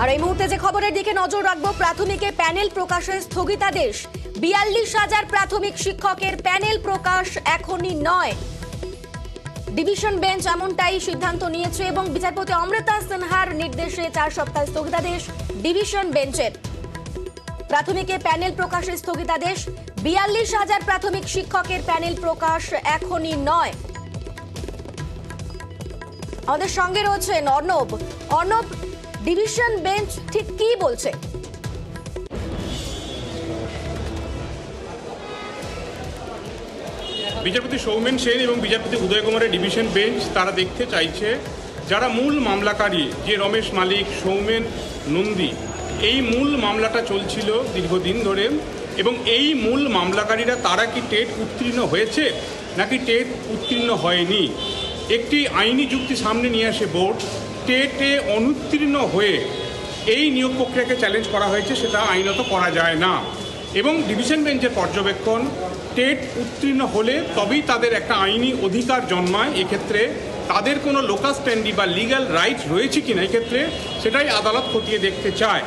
আর এই মুহূর্তে যে খবরের দিকে নজর রাখবো, প্রাথমিকে প্যানেল প্রকাশের স্থগিতাদেশ। ৪২,০০০ প্রাথমিক শিক্ষকের প্যানেল প্রকাশ এখনই নয়। ডিভিশন বেঞ্চ এমনটাই সিদ্ধান্ত নিয়েছে এবং বিচারপতি অমৃতা সিনহার নির্দেশে ৪ সপ্তাহ স্থগিতাদেশ ডিভিশন বেঞ্চের। প্রাথমিকে প্যানেল প্রকাশের স্থগিতাদেশ। ৪২,০০০ প্রাথমিক শিক্ষকের প্যানেল প্রকাশ এখনই নয়। আমাদের সঙ্গে রয়েছেন অর্ণব। অর্ণব, ডিভিশন বেঞ্চ ঠিক কি বলছে? বিচারপতি সৌমেন সেন এবং বিচারপতি উদয় কুমারের ডিভিশন বেঞ্চ তারা দেখতে চাইছে যারা মূল মামলাকারী, যে রমেশ মালিক, সৌমেন নন্দী, এই মূল মামলাটা চলছিল দীর্ঘদিন ধরে, এবং এই মূল মামলাকারীরা তারা কি টেট উত্তীর্ণ হয়েছে নাকি টেট উত্তীর্ণ হয়নি। একটি আইনি যুক্তি সামনে নিয়ে আসে বোর্ড, টেটে অনুত্তীর্ণ হয়ে এই নিয়োগ প্রক্রিয়াকে চ্যালেঞ্জ করা হয়েছে, সেটা আইনত করা যায় না। এবং ডিভিশন বেঞ্চের পর্যবেক্ষণ, টেট উত্তীর্ণ হলে তবেই তাদের একটা আইনি অধিকার জন্মায়। এক্ষেত্রে তাদের কোনো লোকাল স্ট্যান্ডি বা লিগ্যাল রাইট রয়েছে কিনা এক্ষেত্রে সেটাই আদালত খতিয়ে দেখতে চায়।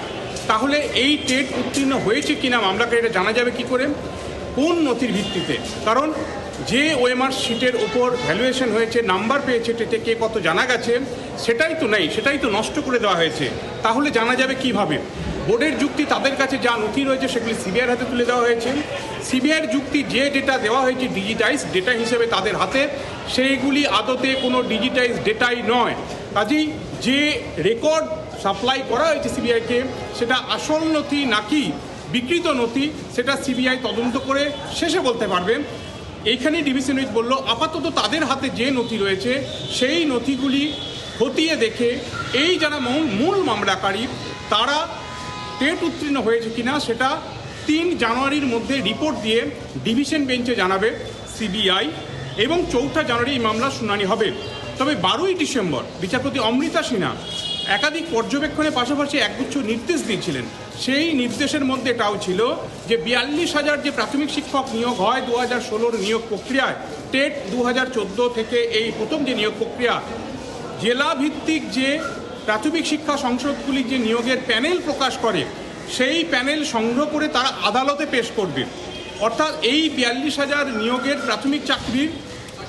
তাহলে এই টেট উত্তীর্ণ হয়েছে কিনা মামলাকারীরা জানা যাবে কি করে, কোন নথির ভিত্তিতে? কারণ যে ওএমআর শিটের ওপর ভ্যালুয়েশন হয়েছে, নাম্বার পেয়েছে, টেটে কে কত জানা গেছে, সেটাই তো নেই, সেটাই তো নষ্ট করে দেওয়া হয়েছে। তাহলে জানা যাবে কিভাবে? বোর্ডের যুক্তি, তাদের কাছে যা নথি রয়েছে সেগুলি সিবিআইয়ের হাতে তুলে দেওয়া হয়েছে। সিবিআইয়ের যুক্তি, যে ডেটা দেওয়া হয়েছে ডিজিটাইজ ডেটা হিসেবে তাদের হাতে, সেইগুলি আদতে কোনো ডিজিটাইজ ডেটাই নয়। কাজেই যে রেকর্ড সাপ্লাই করা হয়েছে সিবিআইকে, সেটা আসল নথি নাকি বিকৃত নথি, সেটা সিবিআই তদন্ত করে শেষে বলতে পারবে। এইখানে ডিভিশন বেঞ্চ বলল আপাতত তাদের হাতে যে নথি রয়েছে সেই নথিগুলি খতিয়ে দেখে এই যারা মূল মামলাকারী তারা টেট উত্তীর্ণ হয়েছে কিনা সেটা ৩ জানুয়ারির মধ্যে রিপোর্ট দিয়ে ডিভিশন বেঞ্চে জানাবে সিবিআই, এবং ৪ জানুয়ারি এই মামলার শুনানি হবে। তবে ১২ই ডিসেম্বর বিচারপতি অমৃতা সিনহা একাধিক পর্যবেক্ষণের পাশাপাশি একগুচ্ছ নির্দেশ দিয়েছিলেন। সেই নির্দেশের মধ্যে এটাও ছিল যে ৪২,০০০ যে প্রাথমিক শিক্ষক নিয়োগ হয় ২০১৬ নিয়োগ প্রক্রিয়ায়, টেট ২০১৪ থেকে এই প্রথম যে নিয়োগ প্রক্রিয়া, জেলা ভিত্তিক যে প্রাথমিক শিক্ষা সংসদগুলি যে নিয়োগের প্যানেল প্রকাশ করে, সেই প্যানেল সংগ্রহ করে তারা আদালতে পেশ করবে। অর্থাৎ এই ৪২,০০০ নিয়োগের প্রাথমিক চাকরির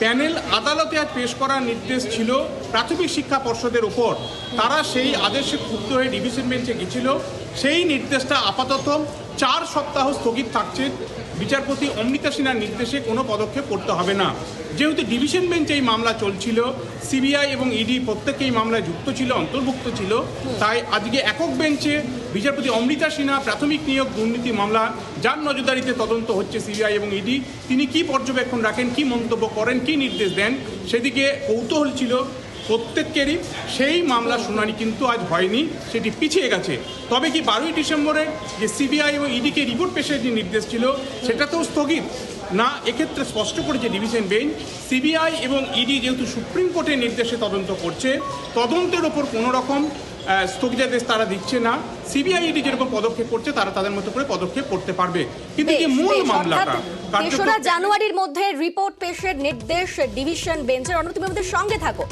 প্যানেল আদালতে আজ পেশ করার নির্দেশ ছিল প্রাথমিক শিক্ষা পর্ষদের ওপর। তারা সেই আদেশে ক্ষুব্ধ হয়ে ডিভিশন বেঞ্চে গেছিল। সেই নির্দেশটা আপাতত ৪ সপ্তাহ স্থগিত থাকছে। বিচারপতি অমৃতা সিনহার নির্দেশে কোনো পদক্ষেপ করতে হবে না। যেহেতু ডিভিশন বেঞ্চে এই মামলা চলছিল, সিবিআই এবং ইডি প্রত্যেকেই মামলায় যুক্ত ছিল, অন্তর্ভুক্ত ছিল, তাই আজকে একক বেঞ্চে বিচারপতি অমৃতা সিনহা প্রাথমিক নিয়োগ দুর্নীতি মামলা যার নজরদারিতে তদন্ত হচ্ছে সিবিআই এবং ইডি, তিনি কি পর্যবেক্ষণ রাখেন, কি মন্তব্য করেন, কি নির্দেশ দেন, সেদিকে কৌতূহল ছিল প্রত্যেকেরই। সেই মামলা শুনানি কিন্তু আজ হয়নি, সেটি পিছিয়ে গেছে। তবে কি ১২ই ডিসেম্বরের যে সিবিআই এবং ইডিকে রিপোর্ট পেশের যে নির্দেশ ছিল সেটাতেও স্থগিত না? এক্ষেত্রে স্পষ্ট করেছে ডিভিশন বেঞ্চ, সিবিআই এবং ইডি যেহেতু সুপ্রিম কোর্টের নির্দেশে তদন্ত করছে, তদন্তের ওপর কোনো রকম স্থগিতাদেশ তারা দিচ্ছে না। সিবিআই ইডি যেরকম পদক্ষেপ করছে তারা তাদের মতো করে পদক্ষেপ করতে পারবে। কিন্তু যে মূল মামলাটা ৩রা জানুয়ারির মধ্যে রিপোর্ট পেশের নির্দেশ ডিভিশন বেঞ্চের। অন্য তুমি আমাদের সঙ্গে থাকো।